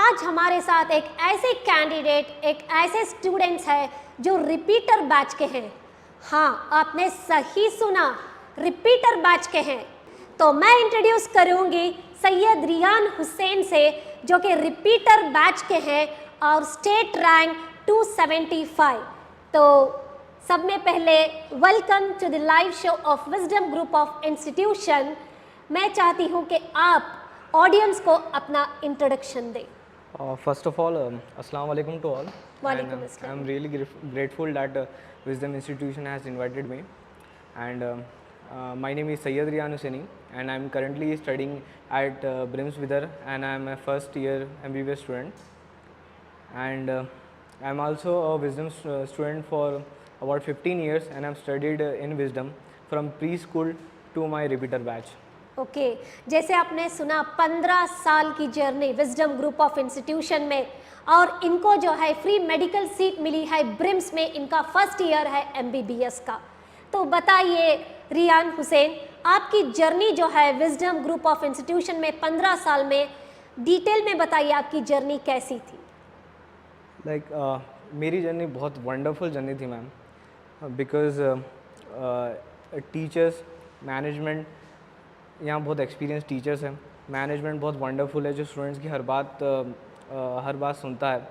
आज हमारे साथ एक ऐसे कैंडिडेट, एक ऐसे स्टूडेंट्स है जो रिपीटर बैच के हैं। हाँ, आपने सही सुना, रिपीटर बैच के हैं। तो मैं इंट्रोड्यूस करूंगी सैयद रियान हुसैन से, जो कि रिपीटर बैच के हैं और स्टेट रैंक 275। तो सब में पहले welcome to the live show of wisdom group of institution. मैं चाहती हूँ कि आप ऑडियंस को अपना इंट्रोडक्शन दें। First of all, Assalamu alaikum to all. Walaikum And assalam. I'm really grateful that Wisdom Institution has invited me. And my name is Sayyid Riyan Hussaini, and I'm currently studying at BRIMS Vidar, and I'm a first year MBBS student. And I'm also a Wisdom student for about 15 years, and I've studied in Wisdom from preschool to my repeater batch. Okay जैसे आपने सुना 15 साल की journey wisdom group of institution में, और इनको जो है फ्री मेडिकल सीट मिली है ब्रिम्स में। इनका फर्स्ट ईयर है एमबीबीएस का। तो बताइए रियान हुसैन, आपकी जर्नी जो है विजडम ग्रुप ऑफ इंस्टीट्यूशन में 15 साल में, डिटेल में बताइए आपकी जर्नी कैसी थी। मेरी जर्नी बहुत वंडरफुल जर्नी थी मैम, बिकॉज टीचर्स, मैनेजमेंट, यहाँ बहुत एक्सपीरियंस टीचर्स हैं, मैनेजमेंट बहुत वंडरफुल है जो स्टूडेंट्स की हर बात सुनता है।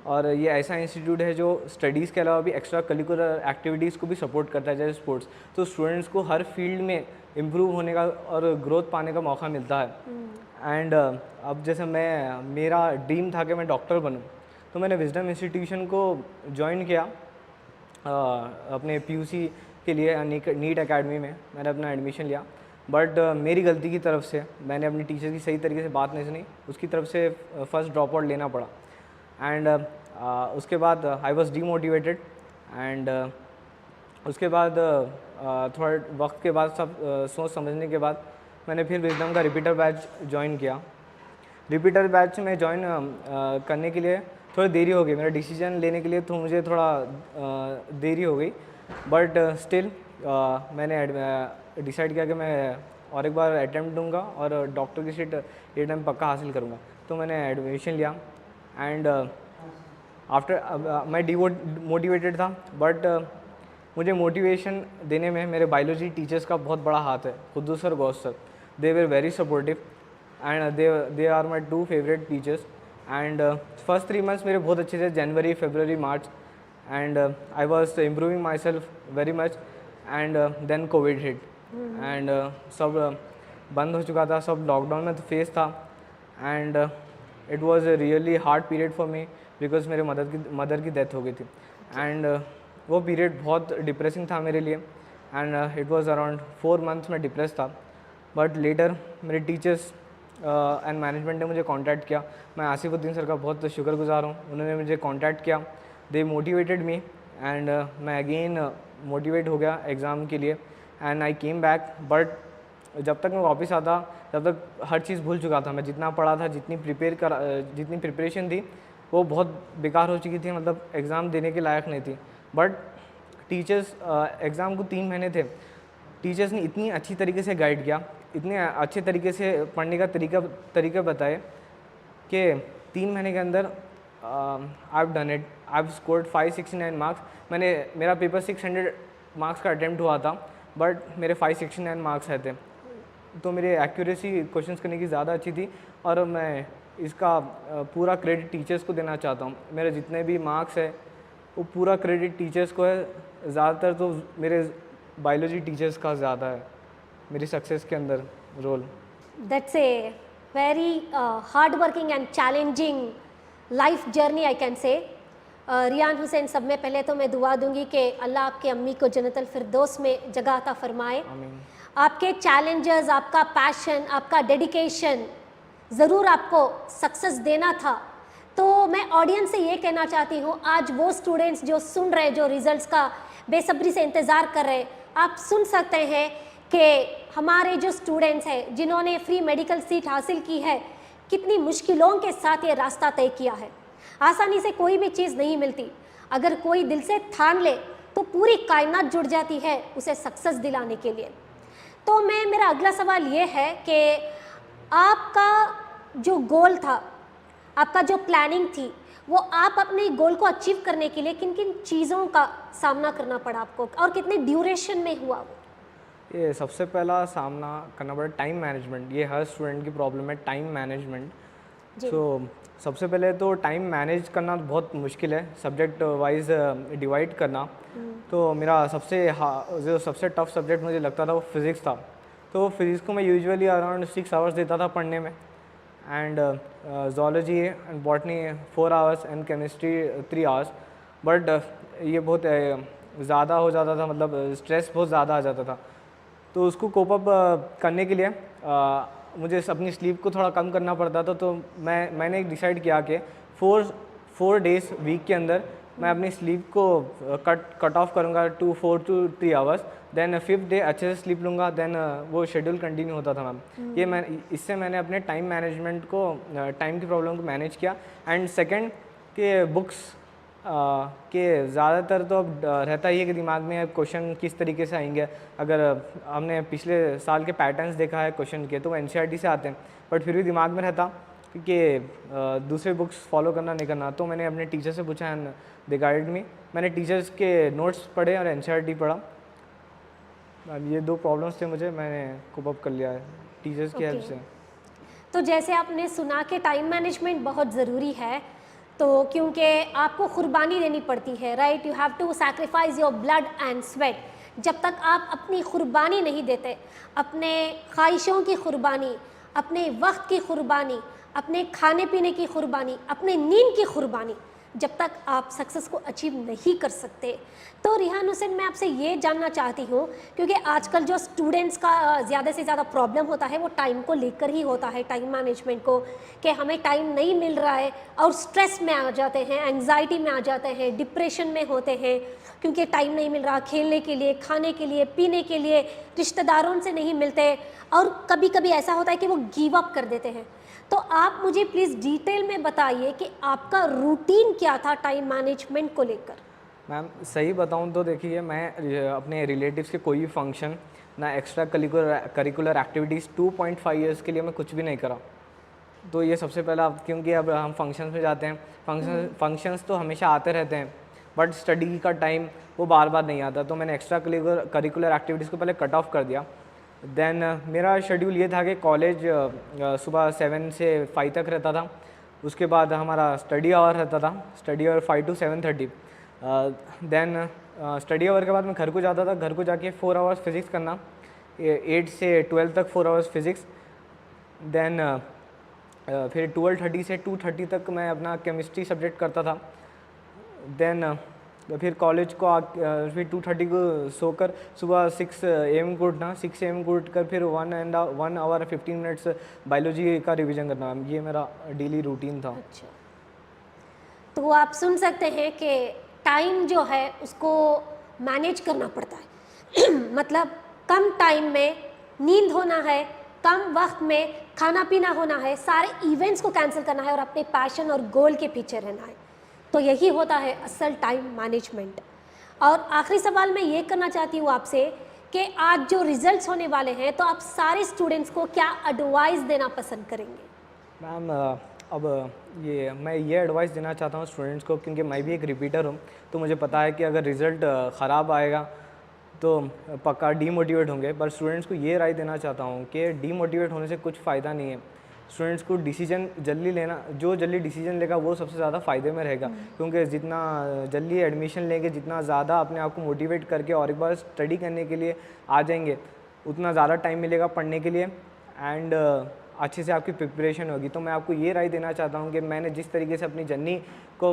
और ये ऐसा इंस्टीट्यूट है जो स्टडीज़ के अलावा भी एक्स्ट्रा करिकुलर एक्टिविटीज़ को भी सपोर्ट करता है, जैसे स्पोर्ट्स। तो स्टूडेंट्स को हर फील्ड में इम्प्रूव होने का और ग्रोथ पाने का मौका मिलता है। एंड अब जैसे मेरा ड्रीम था कि मैं डॉक्टर बनूँ, तो मैंने विजडम इंस्टीट्यूशन को ज्वाइन किया अपने पीयूसी के लिए। नीट एकेडमी में मैंने अपना एडमिशन लिया, बट मेरी गलती की तरफ से मैंने अपनी टीचर की सही तरीके से बात नहीं सुनी, उसकी तरफ से फर्स्ट ड्रॉप आउट लेना पड़ा। एंड उसके बाद आई वॉज डीमोटिवेटेड। एंड उसके बाद थोड़ा वक्त के बाद सब सोच समझने के बाद मैंने फिर विजडम का रिपीटर बैच ज्वाइन किया। रिपीटर बैच में ज्वाइन करने के लिए थोड़ी देरी हो गई, मेरा डिसीजन लेने के लिए तो मुझे थोड़ा देरी हो गई, बट स्टिल मैंने डिसाइड किया कि मैं और एक बार अटैम्प्ट दूंगा और डॉक्टर की सीट ये टाइम पक्का हासिल करूंगा। तो मैंने एडमिशन लिया। एंड आफ्टर मैं मोटिवेटेड था, बट मुझे मोटिवेशन देने में मेरे बायोलॉजी टीचर्स का बहुत बड़ा हाथ है, Quddus sir, Ghaus sir. They were very supportive and they are my 2 favourite teachers. And first 3 months मेरे बहुत अच्छे थे, जनवरी, फरवरी, मार्च, and I was improving myself very much. And then COVID hit, and सब बंद हो चुका था, सब लॉकडाउन में तो फेस था। And it was a really hard period for me, because मेरे मदर की डेथ हो गई थी। एंड वो पीरियड बहुत डिप्रेसिंग था मेरे लिए। And it was around 4 months में डिप्रेस था। बट लेटर मेरे टीचर्स एंड मैनेजमेंट ने मुझे कांटेक्ट किया। मैं आसिफुद्दीन सर का बहुत शुक्रगुजार हूँ, उन्होंने मुझे कांटेक्ट किया। दे मोटिवेटेड मी, एंड मैं अगेन मोटिवेट हो गया एग्ज़ाम के लिए। And I came back, but जब तक मैं वापस आता तब तक हर चीज़ भूल चुका था। मैं जितना पढ़ा था, जितनी प्रिपरेशन थी, वो बहुत बेकार हो चुकी थी, मतलब एग्ज़ाम देने के लायक नहीं थी। बट टीचर्स, एग्ज़ाम को 3 महीने थे, टीचर्स ने इतनी अच्छी तरीके से गाइड किया, इतने अच्छे तरीके से पढ़ने का तरीका बताए कि 3 महीने के अंदर I have done it. I have scored 569 marks. मेरा पेपर 600 मार्क्स का अटैम्प्ट हुआ था, बट मेरे 569 मार्क्स आए थे। तो मेरी एक्यूरेसी क्वेश्चंस करने की ज़्यादा अच्छी थी, और मैं इसका पूरा क्रेडिट टीचर्स को देना चाहता हूँ। मेरे जितने भी मार्क्स है वो पूरा क्रेडिट टीचर्स को है। ज़्यादातर तो मेरे बायोलॉजी टीचर्स का ज़्यादा है मेरी सक्सेस के अंदर role. That's a very hard working and challenging life journey I can say. Riyan Hussain, सब में पहले तो मैं दुआ दूंगी कि अल्लाह आपकी अम्मी को जन्नतुल फिरदौस में जगह अता फरमाए। आपके चैलेंजेस, आपका पैशन, आपका डेडिकेशन ज़रूर आपको सक्सेस देना था। तो मैं ऑडियंस से ये कहना चाहती हूँ, आज वो स्टूडेंट्स जो सुन रहे, जो रिजल्ट्स का बेसब्री से इंतज़ार कर रहे, आप सुन सकते हैं कि हमारे जो स्टूडेंट्स हैं जिन्होंने फ्री मेडिकल सीट हासिल की है, कितनी मुश्किलों के साथ ये रास्ता तय किया है। आसानी से कोई भी चीज़ नहीं मिलती, अगर कोई दिल से ठान ले तो पूरी कायनात जुड़ जाती है उसे सक्सेस दिलाने के लिए। तो मेरा अगला सवाल ये है कि आपका जो गोल था आपका जो प्लानिंग थी वो आप अपने गोल को अचीव करने के लिए किन किन चीज़ों का सामना करना पड़ा आपको और कितने ड्यूरेशन में हुआ वो? ये सबसे पहला सामना करना पड़ा टाइम मैनेजमेंट। ये हर स्टूडेंट की प्रॉब्लम है, टाइम मैनेजमेंट। जी। सबसे पहले तो टाइम मैनेज करना बहुत मुश्किल है, सब्जेक्ट वाइज डिवाइड करना। तो मेरा जो सबसे टफ सब्जेक्ट मुझे लगता था वो फिज़िक्स था। तो फिज़िक्स को मैं यूजुअली अराउंड 6 आवर्स देता था पढ़ने में, and zoology and botany 4 hours and chemistry 3 hours. But ये बहुत ज़्यादा हो जाता था, मतलब स्ट्रेस बहुत ज़्यादा आ जाता था। तो उसको कोप अप करने के लिए मुझे अपनी स्लीप को थोड़ा कम करना पड़ता था। तो मैंने डिसाइड किया कि 4 डेज़ वीक के अंदर मैं अपनी स्लीप को कट ऑफ करूँगा to 4 to 3 hours. Then 5th day अच्छे से स्लीप लूँगा, देन वो शेड्यूल कंटिन्यू होता था मैम। इससे मैंने अपने टाइम मैनेजमेंट को, टाइम की प्रॉब्लम को मैनेज किया। एंड सेकंड के बुक्स के ज़्यादातर तो अब रहता ही है कि दिमाग में क्वेश्चन किस तरीके से आएंगे। अगर हमने पिछले साल के पैटर्न्स देखा है क्वेश्चन के, तो वो NCERT से आते हैं, बट फिर भी दिमाग में रहता कि दूसरे बुक्स फॉलो करना नहीं करना। तो मैंने अपने टीचर से पूछा एंड दे गाइडेड मी। मैंने टीचर्स के नोट्स पढ़े और NCERT पढ़ा। अब ये 2 प्रॉब्लम्स थे मुझे, मैंने कोप अप कर लिया है टीचर्स की हेल्प से। तो जैसे आपने सुना कि टाइम मैनेजमेंट बहुत ज़रूरी है, तो क्योंकि आपको कुर्बानी देनी पड़ती है, right, you have to sacrifice your blood and sweat. जब तक आप अपनी कुर्बानी नहीं देते, अपने ख्वाहिशों की कुर्बानी, अपने वक्त की कुर्बानी, अपने खाने पीने की कुर्बानी, अपने नींद की कुर्बानी, जब तक आप सक्सेस को अचीव नहीं कर सकते। तो रिहान हुसैन, मैं आपसे ये जानना चाहती हूँ, क्योंकि आजकल जो स्टूडेंट्स का ज़्यादा से ज़्यादा प्रॉब्लम होता है वो टाइम को लेकर ही होता है, टाइम मैनेजमेंट को, कि हमें टाइम नहीं मिल रहा है और स्ट्रेस में आ जाते हैं, एंग्जाइटी में आ जाते हैं, डिप्रेशन में होते हैं, क्योंकि टाइम नहीं मिल रहा खेलने के लिए, खाने के लिए, पीने के लिए, रिश्तेदारों से नहीं मिलते, और कभी कभी ऐसा होता है कि वो गिव अप कर देते हैं। तो आप मुझे प्लीज़ डिटेल में बताइए कि आपका रूटीन क्या था टाइम मैनेजमेंट को लेकर। मैम सही बताऊं तो देखिए, मैं अपने रिलेटिव्स के कोई भी फंक्शन, ना एक्स्ट्रा करिकुलर एक्टिविटीज़ 2.5 ईयर्स के लिए मैं कुछ भी नहीं करा। तो ये सबसे पहला, क्योंकि अब हम फंक्शंस में जाते हैं, फंक्शंस तो हमेशा आते रहते हैं, बट स्टडी का टाइम वो बार बार नहीं आता। तो मैंने एक्स्ट्रा करिकुलर एक्टिविटीज़ को पहले कट ऑफ कर दिया। देन मेरा शेड्यूल ये था कि कॉलेज सुबह 7 से 5 तक रहता था। उसके बाद हमारा स्टडी आवर रहता था, study hour 5 to 7:30। Then study hour के बाद मैं घर को जाता था, घर को जाके 4 आवर्स फिज़िक्स करना, 8 से 12 तक 4 आवर्स फिज़िक्स। देन फिर 12:30 से 2:30 तक मैं अपना केमिस्ट्री सब्जेक्ट करता था। देन फिर कॉलेज को फिर 2:30 को सोकर सुबह 6 AM को उठना, 6 AM को उठकर फिर 1 आवर 15 मिनट्स बायोलॉजी का रिवीजन करना। ये मेरा डेली रूटीन था। अच्छा, तो आप सुन सकते हैं कि टाइम जो है उसको मैनेज करना पड़ता है मतलब कम टाइम में नींद होना है, कम वक्त में खाना पीना होना है, सारे इवेंट्स को कैंसिल करना है और अपने पैशन और गोल के पीछे रहना है। तो यही होता है असल टाइम मैनेजमेंट। और आखिरी सवाल मैं ये करना चाहती हूँ आपसे कि आज जो रिजल्ट्स होने वाले हैं, तो आप सारे स्टूडेंट्स को क्या एडवाइस देना पसंद करेंगे? मैम अब मैं ये एडवाइस देना चाहता हूँ स्टूडेंट्स को, क्योंकि मैं भी एक रिपीटर हूँ। तो मुझे पता है कि अगर रिज़ल्ट ख़राब आएगा तो पक्का डीमोटिवेट होंगे। पर स्टूडेंट्स को ये राय देना चाहता हूँ कि डीमोटिवेट होने से कुछ फ़ायदा नहीं है। स्टूडेंट्स को डिसीजन जल्दी लेना, जो जल्दी डिसीजन लेगा वो सबसे ज़्यादा फ़ायदे में रहेगा। क्योंकि जितना जल्दी एडमिशन लेंगे, जितना ज़्यादा अपने आप को मोटिवेट करके और एक बार स्टडी करने के लिए आ जाएंगे, उतना ज़्यादा टाइम मिलेगा पढ़ने के लिए एंड अच्छे से आपकी प्रिपरेशन होगी। तो मैं आपको ये राय देना चाहता हूँ कि मैंने जिस तरीके से अपनी जर्नी को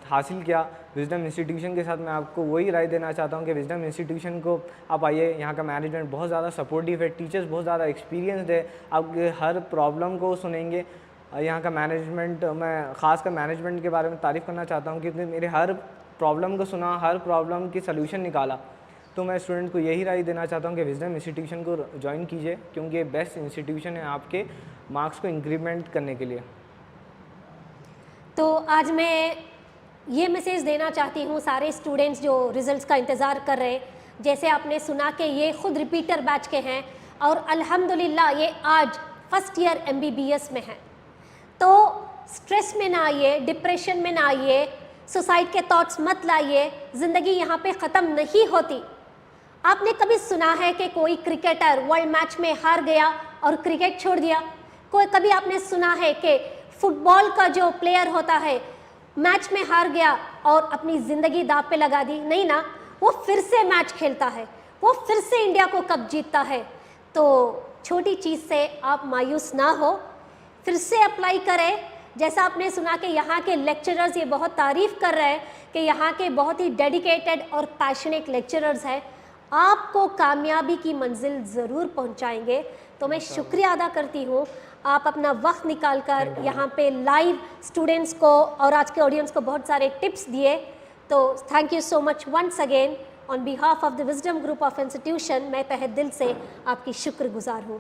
हासिल किया विजडम इंस्टीट्यूशन के साथ, मैं आपको वही राय देना चाहता हूँ कि विजडम इंस्टीट्यूशन को आप आइए। यहाँ का मैनेजमेंट बहुत ज़्यादा सपोर्टिव है, टीचर्स बहुत ज़्यादा एक्सपीरियंसड है, आपके हर प्रॉब्लम को सुनेंगे। यहाँ का मैनेजमेंट, मैं ख़ासकर मैनेजमेंट के बारे में तारीफ़ करना चाहता हूँ, क्योंकि मेरे हर प्रॉब्लम को सुना, हर प्रॉब्लम की सलूशन निकाला। तो मैं स्टूडेंट को यही राय देना चाहता हूँ कि विजडम इंस्टीट्यूशन को ज्वाइन कीजिए, क्योंकि ये बेस्ट इंस्टीट्यूशन है आपके मार्क्स को इंक्रीमेंट करने के लिए। तो आज मैं ये मैसेज देना चाहती हूँ सारे स्टूडेंट्स जो रिजल्ट्स का इंतज़ार कर रहे हैं। जैसे आपने सुना कि ये खुद रिपीटर बैच के हैं और अल्हम्दुलिल्लाह ये आज फर्स्ट ईयर MBBS में हैं। तो स्ट्रेस में ना आइए, डिप्रेशन में ना आइए, सुसाइड के थॉट्स मत लाइए, ज़िंदगी यहाँ पे ख़त्म नहीं होती। आपने कभी सुना है कि कोई क्रिकेटर वर्ल्ड मैच में हार गया और क्रिकेट छोड़ दिया? कोई कभी आपने सुना है कि फुटबॉल का जो प्लेयर होता है मैच में हार गया और अपनी ज़िंदगी दांव पे लगा दी? नहीं ना, वो फिर से मैच खेलता है, वो फिर से इंडिया को कप जीतता है। तो छोटी चीज़ से आप मायूस ना हो, फिर से अप्लाई करें। जैसा आपने सुना कि यहाँ के लेक्चरर्स ये बहुत तारीफ़ कर रहे हैं कि यहाँ के बहुत ही डेडिकेटेड और पैशनेट लेक्चरर्स हैं, आपको कामयाबी की मंजिल ज़रूर पहुँचाएंगे। तो मैं शुक्रिया अदा करती हूँ, आप अपना वक्त निकाल कर यहाँ पे लाइव स्टूडेंट्स को और आज के ऑडियंस को बहुत सारे टिप्स दिए। तो thank you so much once again on behalf of the Wisdom group of institution. मैं तहे दिल से आपकी शुक्रगुजार हूँ।